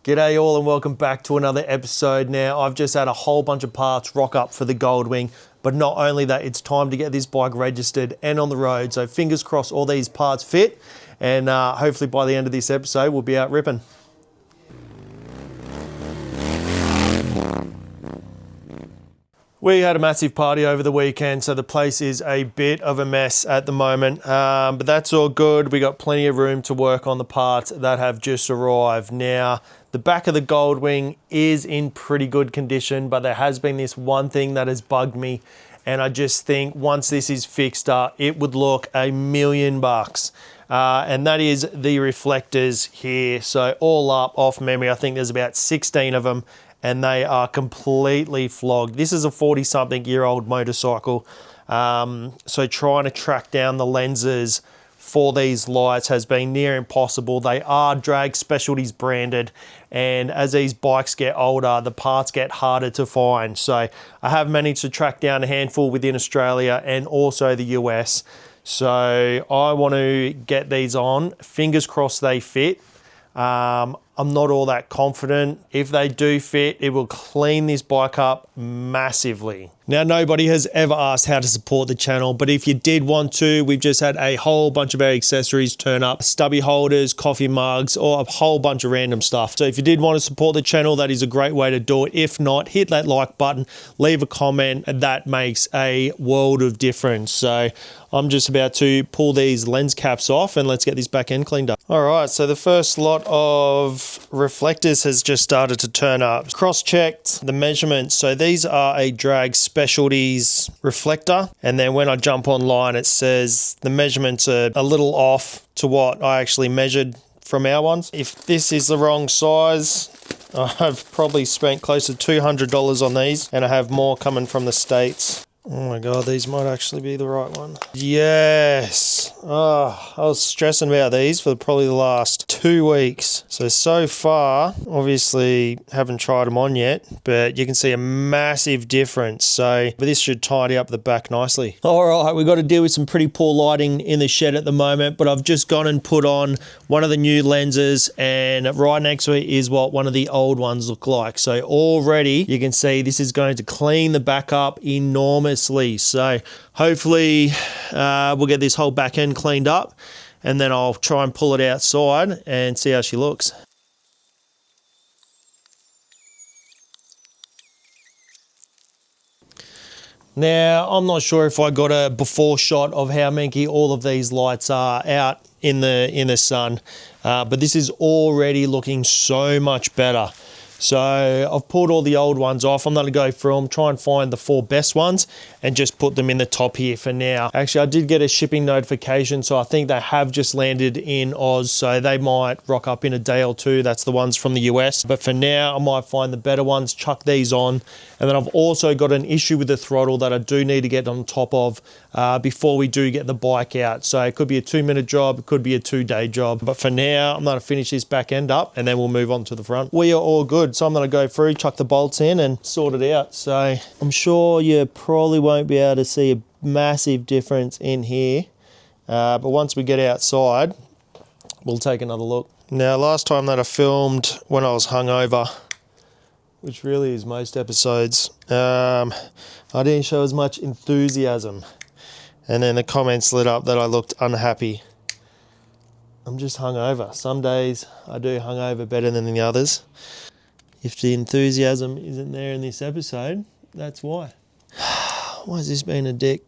G'day all and welcome back to another episode. Now, I've just had a whole bunch of parts rock up for the Goldwing, but not only that, it's time to get this bike registered and on the road. So fingers crossed all these parts fit, and hopefully by the end of this episode, we'll be out ripping. We had a massive party over the weekend, so the place is a bit of a mess at the moment, but that's all good. We got plenty of room to work on the parts that have just arrived. Now, the back of the Goldwing is in pretty good condition, but there has been this one thing that has bugged me, and I just think once this is fixed up, it would look $1,000,000. And that is the reflectors here. So all up, off memory, I think there's about 16 of them, and they are completely flogged. This is a 40-something-year-old motorcycle, so trying to track down the lenses for these lights has been near impossible. They are Drag Specialties branded, and as these bikes get older, the parts get harder to find. So I have managed to track down a handful within Australia and also the US. So I want to get these on. Fingers crossed they fit. I'm not all that confident. If they do fit, it will clean this bike up massively. Now, nobody has ever asked how to support the channel, but if you did want to, we've just had a whole bunch of our accessories turn up, stubby holders, coffee mugs, or a whole bunch of random stuff. So if you did want to support the channel, that is a great way to do it. If not, hit that like button, leave a comment, and that makes a world of difference. So I'm just about to pull these lens caps off and let's get this back end cleaned up. All right, so the first lot of reflectors has just started to turn up. Cross-checked the measurements. So these are a Drag Specialties reflector. And then when I jump online, it says the measurements are a little off to what I actually measured from our ones. If this is the wrong size, I've probably spent close to $200 on these, and I have more coming from the States. Oh my God, these might actually be the right one. Yes. Oh, I was stressing about these for probably the last 2 weeks. So far, obviously haven't tried them on yet, but you can see a massive difference. So this should tidy up the back nicely. All right, we've got to deal with some pretty poor lighting in the shed at the moment, but I've just gone and put on one of the new lenses, and right next to it is what one of the old ones look like. So already you can see this is going to clean the back up enormously. So hopefully we'll get this whole back end cleaned up, and then I'll try and pull it outside and see how she looks. Now, I'm not sure if I got a before shot of how manky all of these lights are out in the sun, but this is already looking so much better. So I've pulled all the old ones off. I'm going to go through them, try and find the 4 best ones and just put them in the top here for now. Actually, I did get a shipping notification, so I think they have just landed in Oz, so they might rock up in a day or two. That's the ones from the US. But for now, I might find the better ones, chuck these on. And then I've also got an issue with the throttle that I do need to get on top of before we do get the bike out. So it could be a 2-minute job, it could be a 2-day job. But for now, I'm going to finish this back end up and then we'll move on to the front. We are all good. So I'm going to go through, chuck the bolts in and sort it out. So I'm sure you probably won't be able to see a massive difference in here. But once we get outside, we'll take another look. Now, last time that I filmed when I was hungover, which really is most episodes, I didn't show as much enthusiasm. And then the comments lit up that I looked unhappy. I'm just hungover. Some days I do hungover better than the others. If the enthusiasm isn't there in this episode, that's why. Why has this been a dick?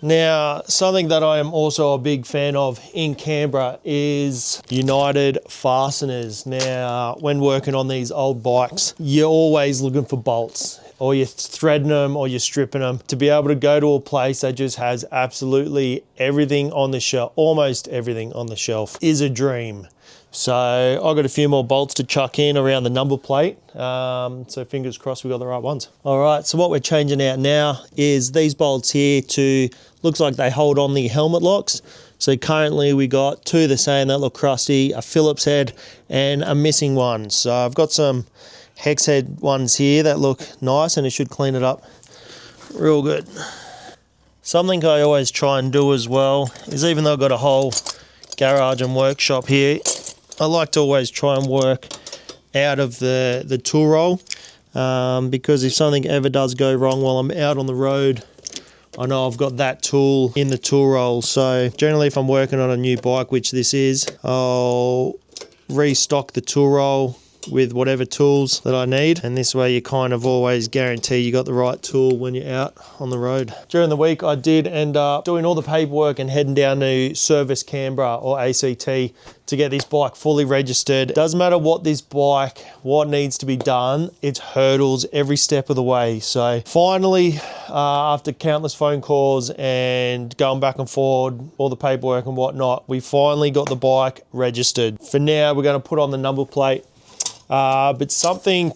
Now, something that I am also a big fan of in Canberra is United fasteners. Now, when working on these old bikes, you're always looking for bolts, or you're threading them or you're stripping them. To be able to go to a place that just has absolutely everything on the shelf, almost everything on the shelf, is a dream. So I've got a few more bolts to chuck in around the number plate. So fingers crossed we got the right ones. All right, so what we're changing out now is these bolts here to, looks like they hold on the helmet locks. So currently we got 2 the same that look crusty, a Phillips head and a missing one. So I've got some hex head ones here that look nice and it should clean it up real good. Something I always try and do as well is, even though I've got a whole garage and workshop here, I like to always try and work out of the tool roll, because if something ever does go wrong while I'm out on the road, I know I've got that tool in the tool roll. So generally if I'm working on a new bike, which this is, I'll restock the tool roll with whatever tools that I need, and this way you kind of always guarantee you got the right tool when you're out on the road. During the week I did end up doing all the paperwork and heading down to Service Canberra, or ACT, to get this bike fully registered. Doesn't matter what needs to be done, it's hurdles every step of the way. So finally, after countless phone calls and going back and forward, all the paperwork and whatnot, we finally got the bike registered. For now, we're going to put on the number plate. But something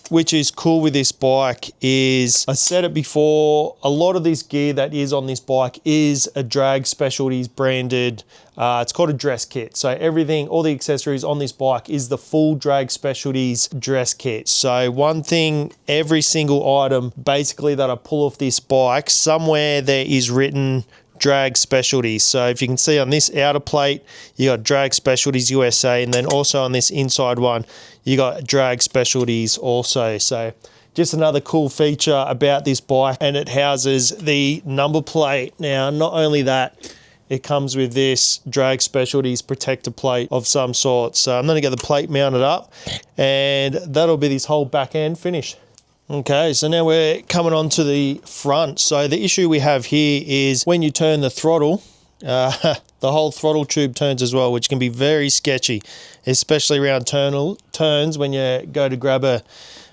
which is cool with this bike is, I said it before, a lot of this gear that is on this bike is a Drag Specialties branded, it's called a dress kit. So everything, all the accessories on this bike is the full Drag Specialties dress kit. So one thing, every single item basically that I pull off this bike, somewhere there is written Drag Specialties. So if you can see on this outer plate, you got Drag Specialties USA, and then also on this inside one, you got Drag Specialties also. So just another cool feature about this bike, and it houses the number plate. Now, not only that, it comes with this Drag Specialties protector plate of some sort. So I'm going to get the plate mounted up, and that'll be this whole back end finished. Okay, so now we're coming on to the front. So the issue we have here is when you turn the throttle, the whole throttle tube turns as well, which can be very sketchy, especially around turns when you go to grab a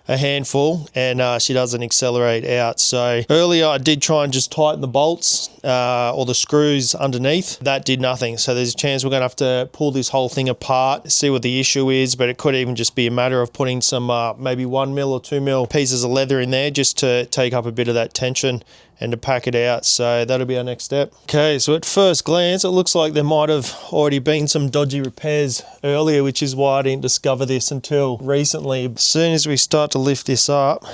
handful and she doesn't accelerate out. So earlier I did try and just tighten the bolts or the screws underneath. That did nothing. So there's a chance we're going to have to pull this whole thing apart, see what the issue is, but it could even just be a matter of putting some maybe 1mm or 2mm pieces of leather in there just to take up a bit of that tension and to pack it out. So that'll be our next step. Okay, so at first glance, it looks like there might have already been some dodgy repairs earlier, which is why I didn't discover this until recently. As soon as we start to lift this up,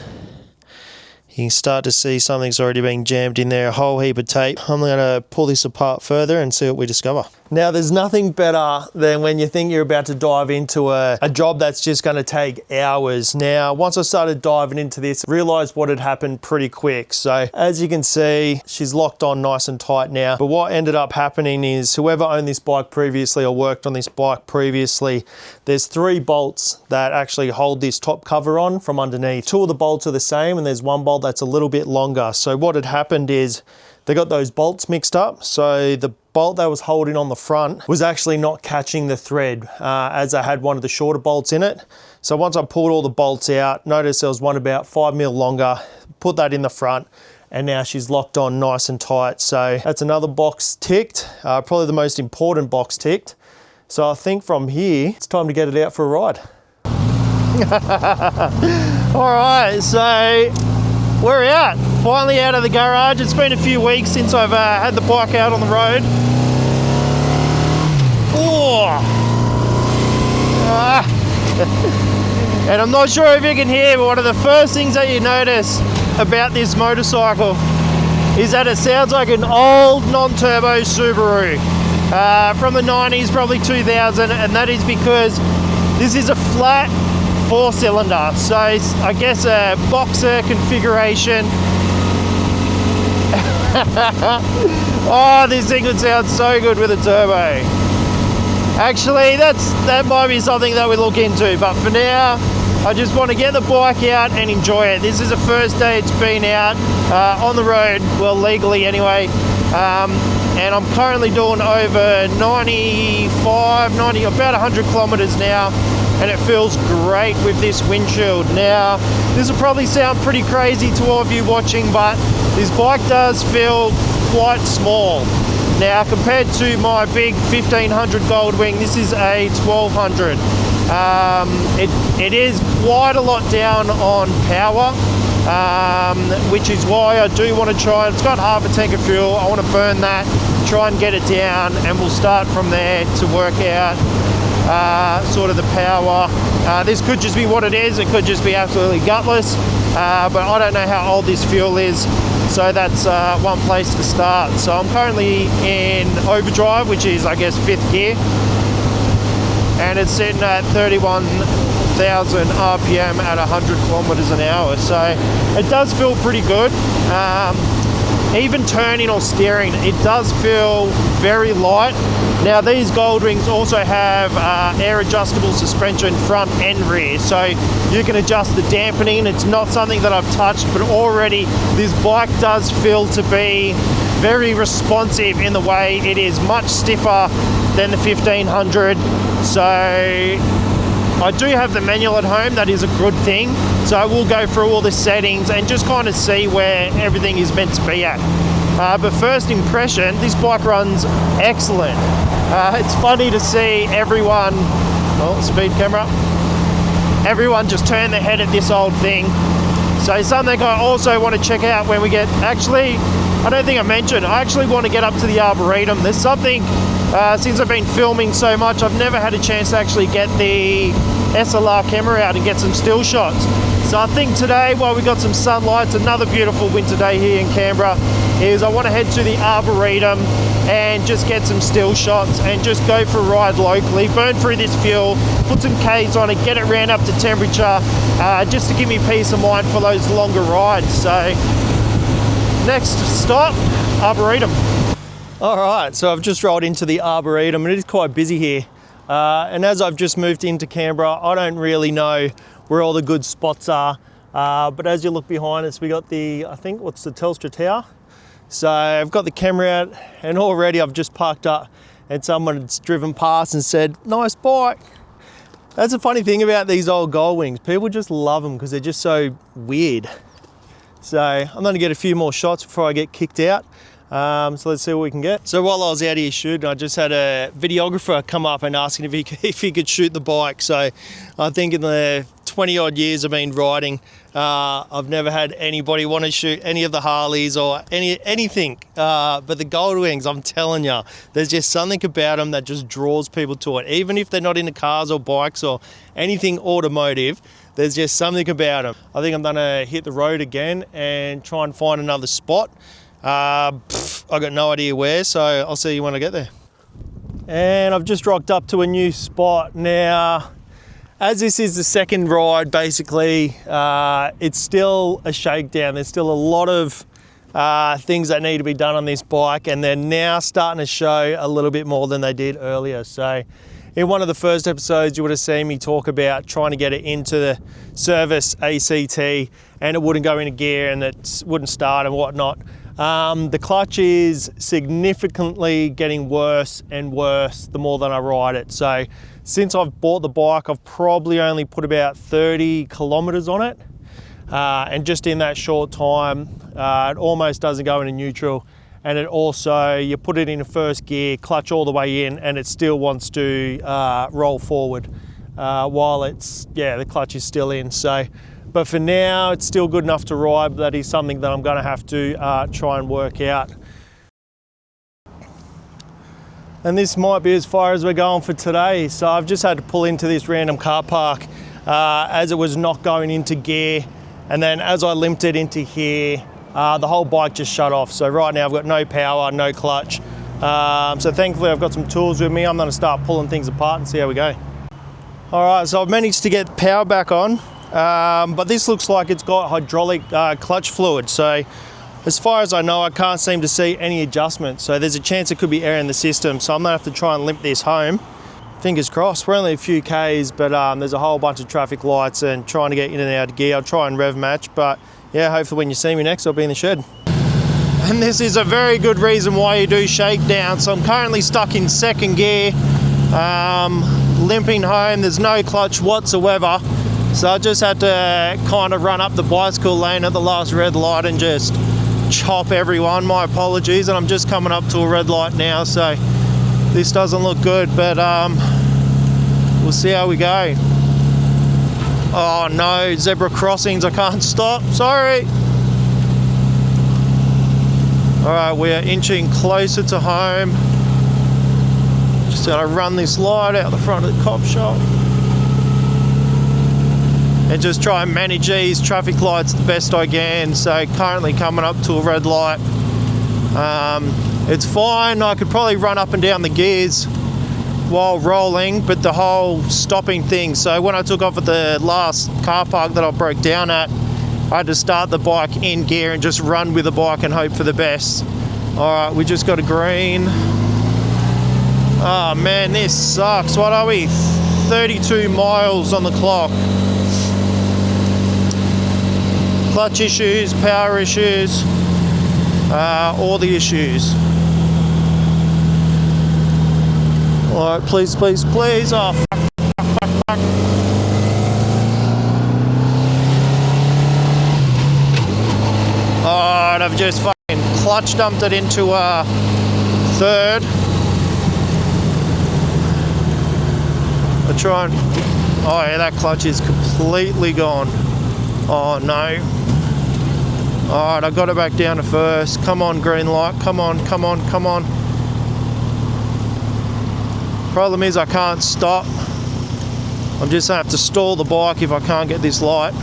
you can start to see something's already been jammed in there, a whole heap of tape. I'm going to pull this apart further and see what we discover. Now, there's nothing better than when you think you're about to dive into a job that's just going to take hours. Now, once I started diving into this, I realized what had happened pretty quick. So as you can see, she's locked on nice and tight now. But what ended up happening is whoever owned this bike previously or worked on this bike previously, there's 3 bolts that actually hold this top cover on from underneath. 2 of the bolts are the same, and there's 1 bolt that's a little bit longer. So what had happened is they got those bolts mixed up. So the bolt that was holding on the front was actually not catching the thread as I had one of the shorter bolts in it. So once I pulled all the bolts out, noticed there was one about 5mm longer, put that in the front, and now she's locked on nice and tight. So that's another box ticked, probably the most important box ticked. So I think from here, it's time to get it out for a ride. All right, so we're out, finally out of the garage. It's been a few weeks since I've had the bike out on the road. And I'm not sure if you can hear, but one of the first things that you notice about this motorcycle is that it sounds like an old non-turbo Subaru from the 90s, probably 2000, and that is because this is a flat 4-cylinder, so it's, I guess, a boxer configuration. Oh, this thing would sound so good with a turbo. Actually, that might be something that we look into, but for now, I just want to get the bike out and enjoy it. This is the first day it's been out on the road, well, legally anyway, and I'm currently doing over 90, about 100 kilometers now, and it feels great with this windshield. Now, this will probably sound pretty crazy to all of you watching, but this bike does feel quite small. Now, compared to my big 1500 Goldwing, this is a 1200. It is quite a lot down on power, which is why I do want to try. It's got half a tank of fuel. I want to burn that, try and get it down, and we'll start from there to work out sort of the power. This could just be what it is. It could just be absolutely gutless, but I don't know how old this fuel is. So that's one place to start. So I'm currently in overdrive, which is, I guess, 5th gear, and it's sitting at 31 1,000 RPM at 100 kilometers an hour. So it does feel pretty good. Even turning or steering, it does feel very light. Now these Goldwings also have air adjustable suspension front and rear, so you can adjust the dampening. It's not something that I've touched, but already this bike does feel to be very responsive in the way it is much stiffer than the 1500. So I do have the manual at home, that is a good thing. So I will go through all the settings and just kind of see where everything is meant to be at. But first impression, this bike runs excellent. It's funny to see everyone, oh, speed camera, everyone just turn their head at this old thing. So something I also want to check out when we get, actually, I don't think I mentioned, I actually want to get up to the Arboretum. There's something, since I've been filming so much, I've never had a chance to actually get the SLR camera out and get some still shots. So I think today, while we got some sunlight, it's another beautiful winter day here in Canberra, is I want to head to the Arboretum and just get some still shots and just go for a ride locally, burn through this fuel, put some Ks on it, get it round up to temperature, just to give me peace of mind for those longer rides. So next stop, Arboretum. All right, so I've just rolled into the Arboretum and it is quite busy here. And as I've just moved into Canberra, I don't really know where all the good spots are. But as you look behind us, we got the, I think, what's the Telstra Tower? So I've got the camera out and already I've just parked up and someone's driven past and said, nice bike. That's the funny thing about these old Goldwings. People just love them because they're just so weird. So I'm going to get a few more shots before I get kicked out. So let's see what we can get. So while I was out here shooting, I just had a videographer come up and asking if he could shoot the bike. So I think in the 20 odd years I've been riding, I've never had anybody want to shoot any of the Harleys or anything. But the Goldwings, I'm telling you, there's just something about them that just draws people to it. Even if they're not into cars or bikes or anything automotive, there's just something about them. I think I'm gonna hit the road again and try and find another spot. I got no idea where, so I'll see you when I get there. And I've just rocked up to a new spot. Now, as this is the second ride, basically, it's still a shakedown. There's still a lot of things that need to be done on this bike, and they're now starting to show a little bit more than they did earlier. So in one of the first episodes, you would have seen me talk about trying to get it into the service ACT, and it wouldn't go into gear and it wouldn't start and whatnot. The clutch is significantly getting worse and worse the more that I ride it. So since I've bought the bike, I've probably only put about 30 kilometers on it. And just in that short time, it almost doesn't go into neutral. And it also, you put it in first gear, clutch all the way in, and it still wants to roll forward while it's, the clutch is still in. So, but for now, it's still good enough to ride. But that is something that I'm going to have to try and work out. And this might be as far as we're going for today. So I've just had to pull into this random car park as it was not going into gear. And then as I limped it into here, the whole bike just shut off. So right now I've got no power, no clutch. So thankfully I've got some tools with me. I'm going to start pulling things apart and see how we go. All right, so I've managed to get power back on. But this looks like it's got hydraulic clutch fluid. So as far as I know, I can't seem to see any adjustment. So there's a chance it could be air in the system. So I'm gonna have to try and limp this home. Fingers crossed. We're only a few Ks, but there's a whole bunch of traffic lights and trying to get in and out of gear. I'll try and rev match, but yeah, hopefully when you see me next, I'll be in the shed. And this is a very good reason why you do shakedown. So I'm currently stuck in second gear, limping home. There's no clutch whatsoever. So I just had to kind of run up the bicycle lane at the last red light and just chop everyone. My apologies, and I'm just coming up to a red light now, so this doesn't look good, but we'll see how we go. Oh no, zebra crossings, I can't stop, sorry. All right, we're inching closer to home. Just gotta run this light out the front of the cop shop and just try and manage these traffic lights the best I can. So currently coming up to a red light. It's fine, I could probably run up and down the gears while rolling, but the whole stopping thing. So when I took off at the last car park that I broke down at, I had to start the bike in gear and just run with the bike and hope for the best. All right, we just got a green. Oh man, this sucks. What are we? 32 miles on the clock. Clutch issues, power issues, all the issues. All right, please, please, please. Oh, fuck. All right, I've just fucking clutch dumped it into third. I try and, oh yeah, that clutch is completely gone. Oh no. Alright, I got it back down to first. Come on, green light. Come on, come on, come on. Problem is I can't stop. I'm just gonna have to stall the bike if I can't get this light.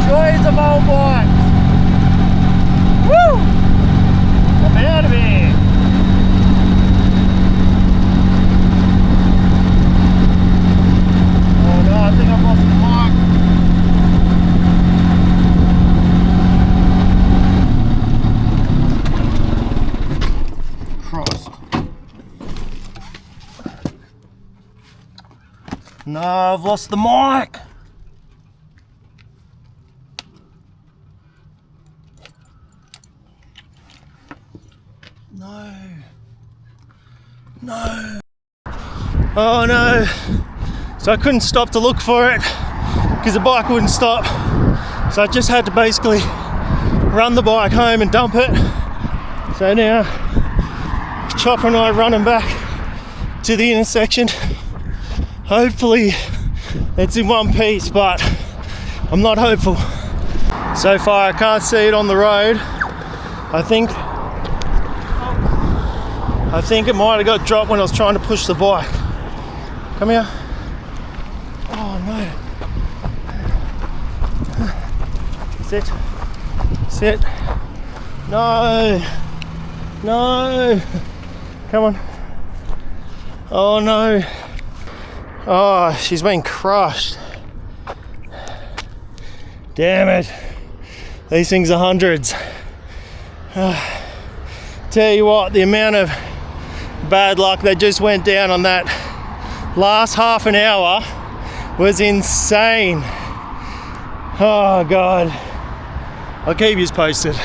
Joys of old bikes. Woo! I'm out of here. Oh no, I think I've lost the mic. Christ. No, I've lost the mic. No. Oh no. So I couldn't stop to look for it because the bike wouldn't stop. So I just had to basically run the bike home and dump it. So now Chopper and I are running back to the intersection. Hopefully it's in one piece, but I'm not hopeful. So far I can't see it on the road. I think it might have got dropped when I was trying to push the bike. Come here. Oh no. Sit. Sit. No. No. Come on. Oh no. Oh, she's been crushed. Damn it. These things are hundreds. Tell you what, the amount of bad luck that just went down on that last half an hour was insane. Oh God. I'll keep you posted.